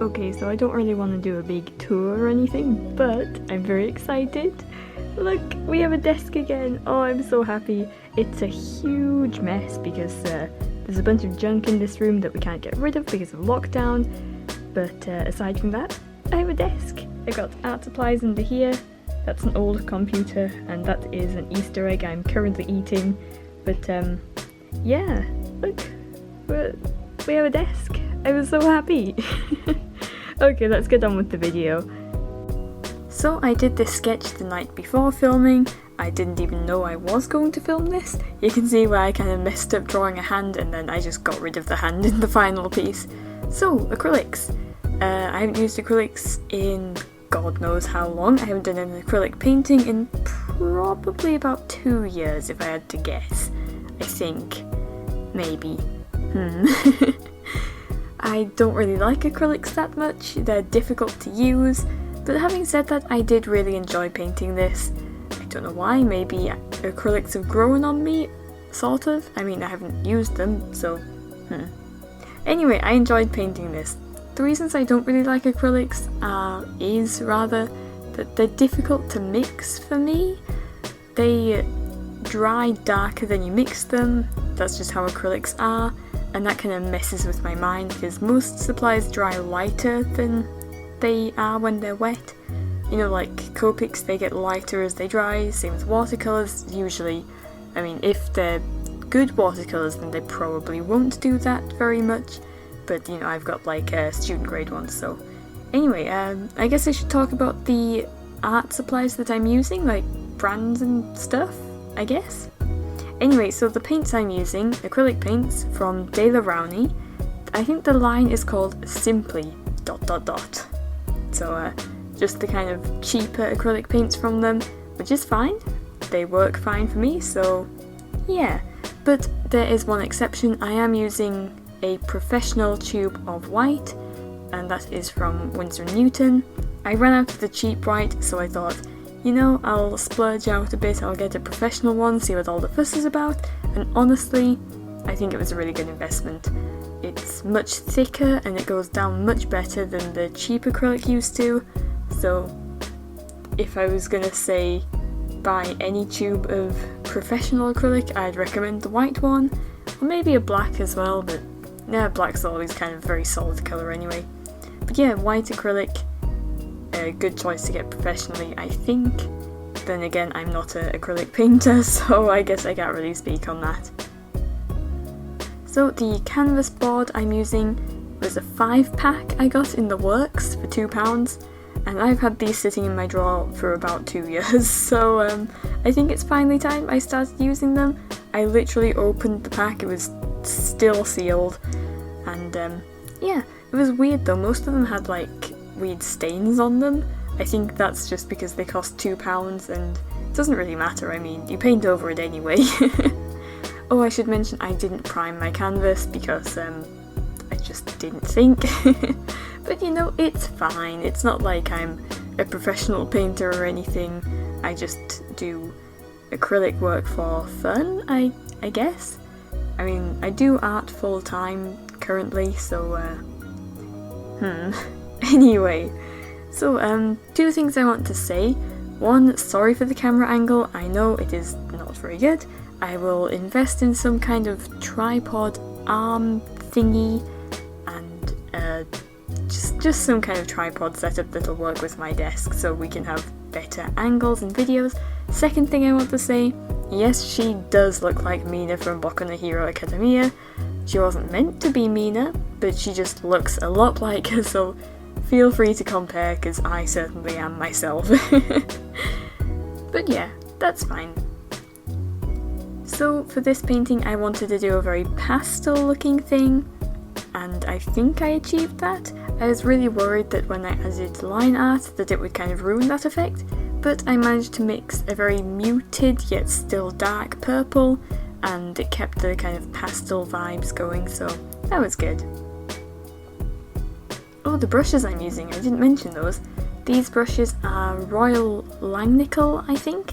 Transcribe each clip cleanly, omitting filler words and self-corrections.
Okay, so I don't really want to do a big tour or anything, but I'm very excited. Look, we have a desk again. Oh, I'm so happy. It's a huge mess because there's a bunch of junk in this room that we can't get rid of because of lockdown. But aside from that, I have a desk. I got art supplies under here. That's an old computer, and that is an Easter egg I'm currently eating. But yeah, look, we have a desk. I was so happy. Okay, let's get on with the video. So I did this sketch the night before filming. I didn't even know I was going to film this. You can see where I kind of messed up drawing a hand and then I just got rid of the hand in the final piece. So, acrylics. I haven't used acrylics in God knows how long. I haven't done an acrylic painting in probably about 2 years if I had to guess. I think. Maybe. I don't really like acrylics that much. They're difficult to use. But having said that, I did really enjoy painting this. I don't know why, maybe acrylics have grown on me, sort of. I mean, I haven't used them, so Anyway, I enjoyed painting this. The reasons I don't really like acrylics is rather that they're difficult to mix for me. They dry darker than you mix them, that's just how acrylics are, and that kind of messes with my mind because most supplies dry lighter than they are when they're wet. You know, like Copics, they get lighter as they dry, same with watercolours usually. I mean, if they're good watercolours then they probably won't do that very much, but you know, I've got like student grade ones, so. Anyway, I guess I should talk about the art supplies that I'm using, like brands and stuff, I guess. Anyway, so the paints I'm using, acrylic paints from De La Rowney. I think the line is called Simply ... So just the kind of cheaper acrylic paints from them, which is fine. They work fine for me, so yeah. But there is one exception. I am using a professional tube of white, and that is from Winsor & Newton. I ran out of the cheap white, so I thought, you know, I'll splurge out a bit, I'll get a professional one, see what all the fuss is about, and honestly, I think it was a really good investment. It's much thicker and it goes down much better than the cheap acrylic used to, so if I was gonna say buy any tube of professional acrylic, I'd recommend the white one, or maybe a black as well, but yeah, black's always kind of a very solid colour anyway. But yeah, white acrylic, a good choice to get professionally, I think. Then again, I'm not an acrylic painter, so I guess I can't really speak on that. So the canvas board I'm using was a 5-pack I got in the works for £2, and I've had these sitting in my drawer for about 2 years, so I think it's finally time I started using them. I literally opened the pack, it was still sealed, and yeah, it was weird though, most of them had like weird stains on them. I think that's just because they cost £2 and it doesn't really matter, I mean, you paint over it anyway. Oh, I should mention I didn't prime my canvas because I just didn't think. But you know, it's fine, it's not like I'm a professional painter or anything, I just do acrylic work for fun, I guess. I mean, I do art full time currently, so Anyway, so 2 things I want to say. One, sorry for the camera angle, I know it is not very good. I will invest in some kind of tripod arm thingy and just some kind of tripod setup that'll work with my desk so we can have better angles and videos. Second thing I want to say, yes, she does look like Mina from Boku no Hero Academia. She wasn't meant to be Mina, but she just looks a lot like her, so feel free to compare because I certainly am myself. But yeah, that's fine. So for this painting I wanted to do a very pastel looking thing, and I think I achieved that. I was really worried that when I added line art that it would kind of ruin that effect, but I managed to mix a very muted yet still dark purple, and it kept the kind of pastel vibes going, so that was good. Oh, the brushes I'm using, I didn't mention those. These brushes are Royal Langnickel, I think,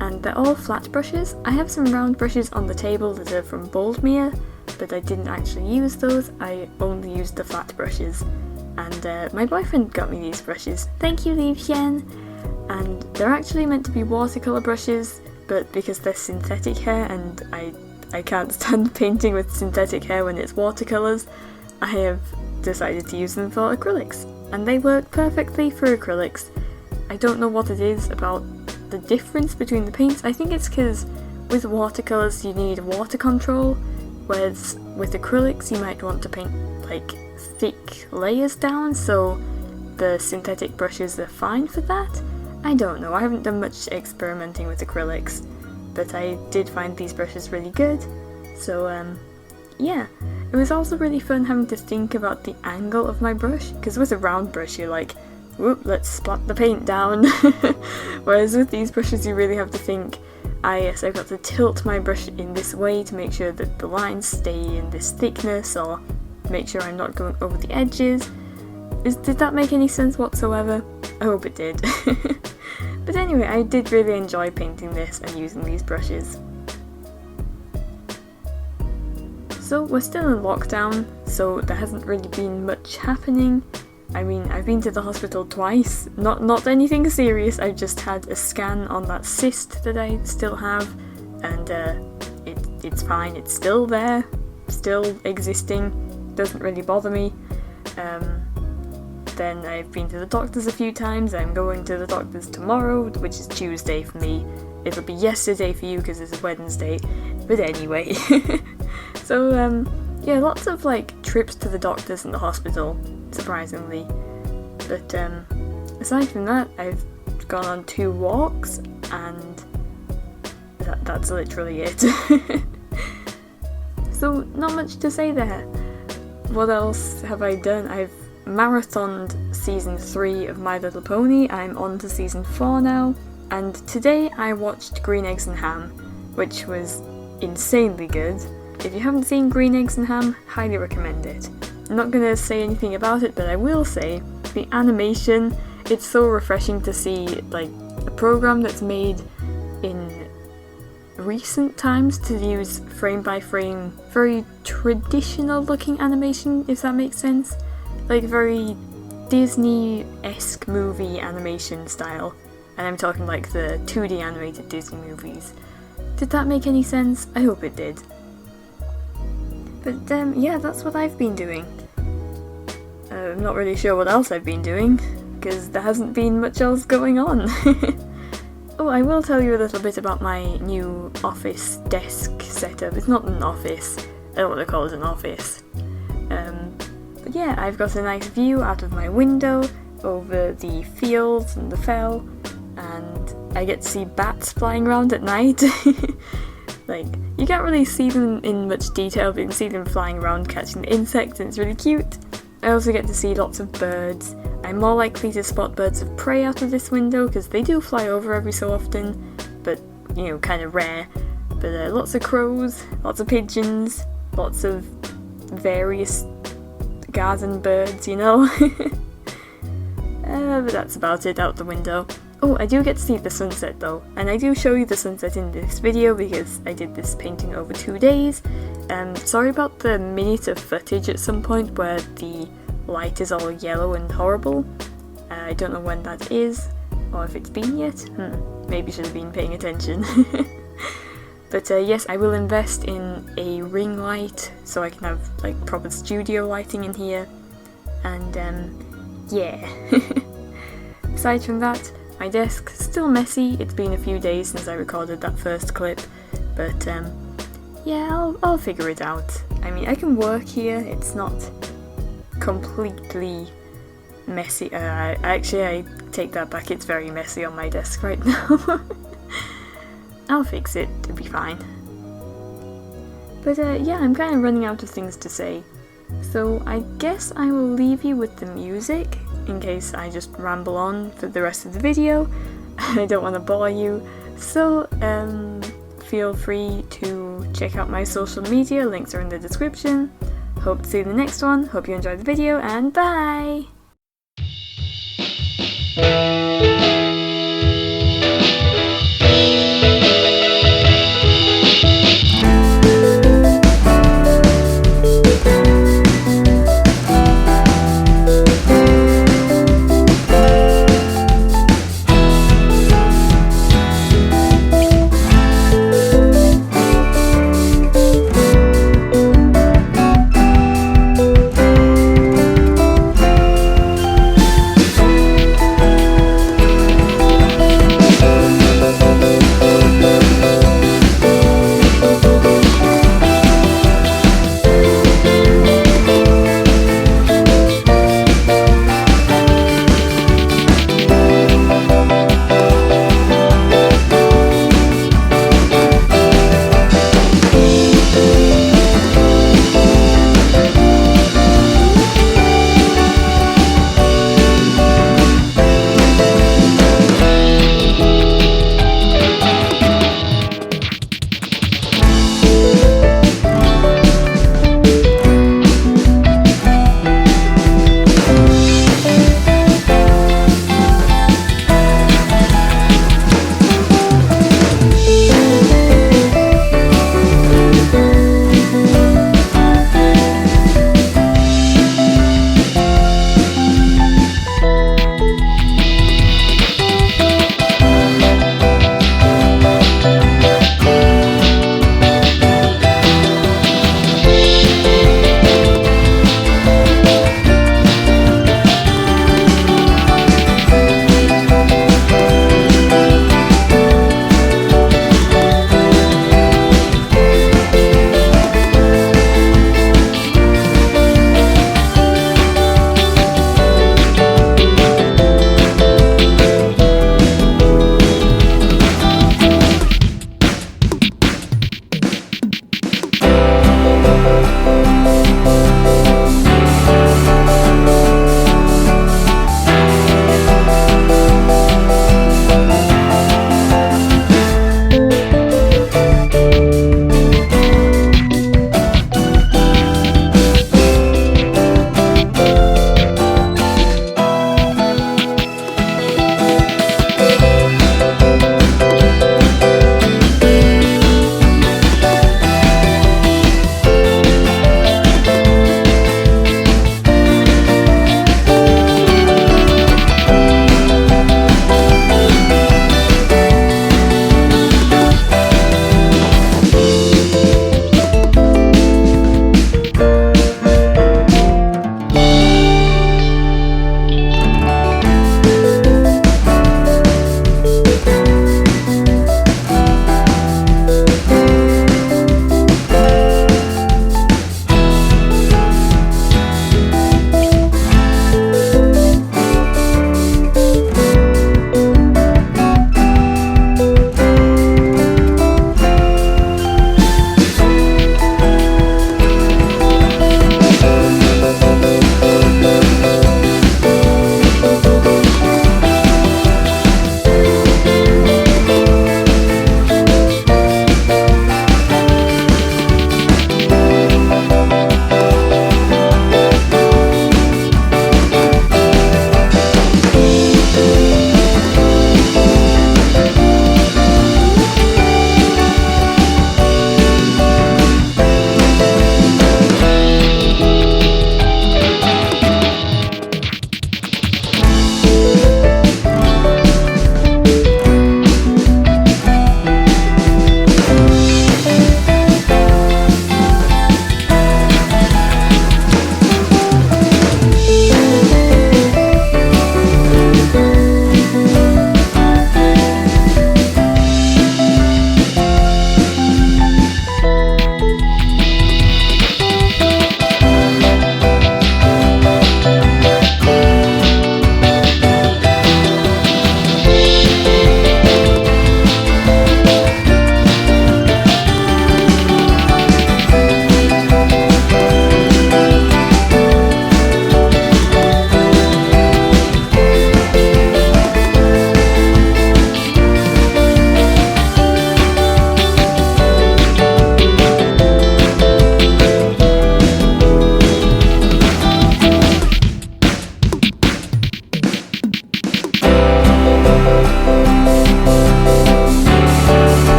and they're all flat brushes. I have some round brushes on the table that are from Boldmere, but I didn't actually use those, I only used the flat brushes. and my boyfriend got me these brushes. Thank you, Li Xian! And they're actually meant to be watercolour brushes, but because they're synthetic hair and I can't stand painting with synthetic hair when it's watercolours, I have decided to use them for acrylics. And they work perfectly for acrylics. I don't know what it is about the difference between the paints. I think it's because with watercolours you need water control, whereas with acrylics you might want to paint like thick layers down, so the synthetic brushes are fine for that. I don't know, I haven't done much experimenting with acrylics, but I did find these brushes really good, so yeah. It was also really fun having to think about the angle of my brush, because with a round brush you're like, whoop, let's splat the paint down, whereas with these brushes you really have to think, yes, I've got to tilt my brush in this way to make sure that the lines stay in this thickness, or make sure I'm not going over the edges. Did that make any sense whatsoever? I hope it did. But anyway, I did really enjoy painting this and using these brushes. So we're still in lockdown, so there hasn't really been much happening. I mean, I've been to the hospital twice, not anything serious, I just had a scan on that cyst that I still have, and it's fine, it's still there, still existing, doesn't really bother me. Then I've been to the doctors a few times, I'm going to the doctors tomorrow, which is Tuesday for me. It'll be yesterday for you because it's Wednesday, but anyway. So yeah, lots of like trips to the doctors and the hospital, surprisingly. But aside from that, I've gone on 2 walks, and that's literally it. So not much to say there. What else have I done? I've marathoned season 3 of My Little Pony. I'm on to season 4 now, and today I watched Green Eggs and Ham, which was insanely good. If you haven't seen Green Eggs and Ham, highly recommend it. I'm not going to say anything about it, but I will say the animation, it's so refreshing to see like a program that's made in recent times to use frame by frame, very traditional looking animation, if that makes sense. Like very Disney-esque movie animation style. And I'm talking like the 2D animated Disney movies. Did that make any sense? I hope it did. But yeah, that's what I've been doing. I'm not really sure what else I've been doing, because there hasn't been much else going on. Oh, I will tell you a little bit about my new office desk setup. It's not an office, I don't want to call it an office. But yeah, I've got a nice view out of my window over the fields and the fell, and I get to see bats flying around at night. Like, you can't really see them in much detail, but you can see them flying around catching the insects, and it's really cute. I also get to see lots of birds. I'm more likely to spot birds of prey out of this window, because they do fly over every so often, but, you know, kind of rare. But lots of crows, lots of pigeons, lots of various garden birds, you know. But that's about it out the window. Oh, I do get to see the sunset though, and I do show you the sunset in this video because I did this painting over 2 days. Sorry about the minute of footage at some point where the light is all yellow and horrible. I don't know when that is, or if it's been yet. Maybe should have been paying attention. But yes, I will invest in a ring light so I can have like proper studio lighting in here. And yeah. Aside from that, my desk's still messy. It's been a few days since I recorded that first clip, but yeah, I'll figure it out. I mean, I can work here, it's not completely messy. Actually, I take that back, it's very messy on my desk right now. I'll fix it, it'll be fine. But yeah, I'm kind of running out of things to say, so I guess I will leave you with the music, in case I just ramble on for the rest of the video. I don't want to bore you, so feel free to check out my social media, links are in the description. Hope to see you in the next one, hope you enjoyed the video, and bye!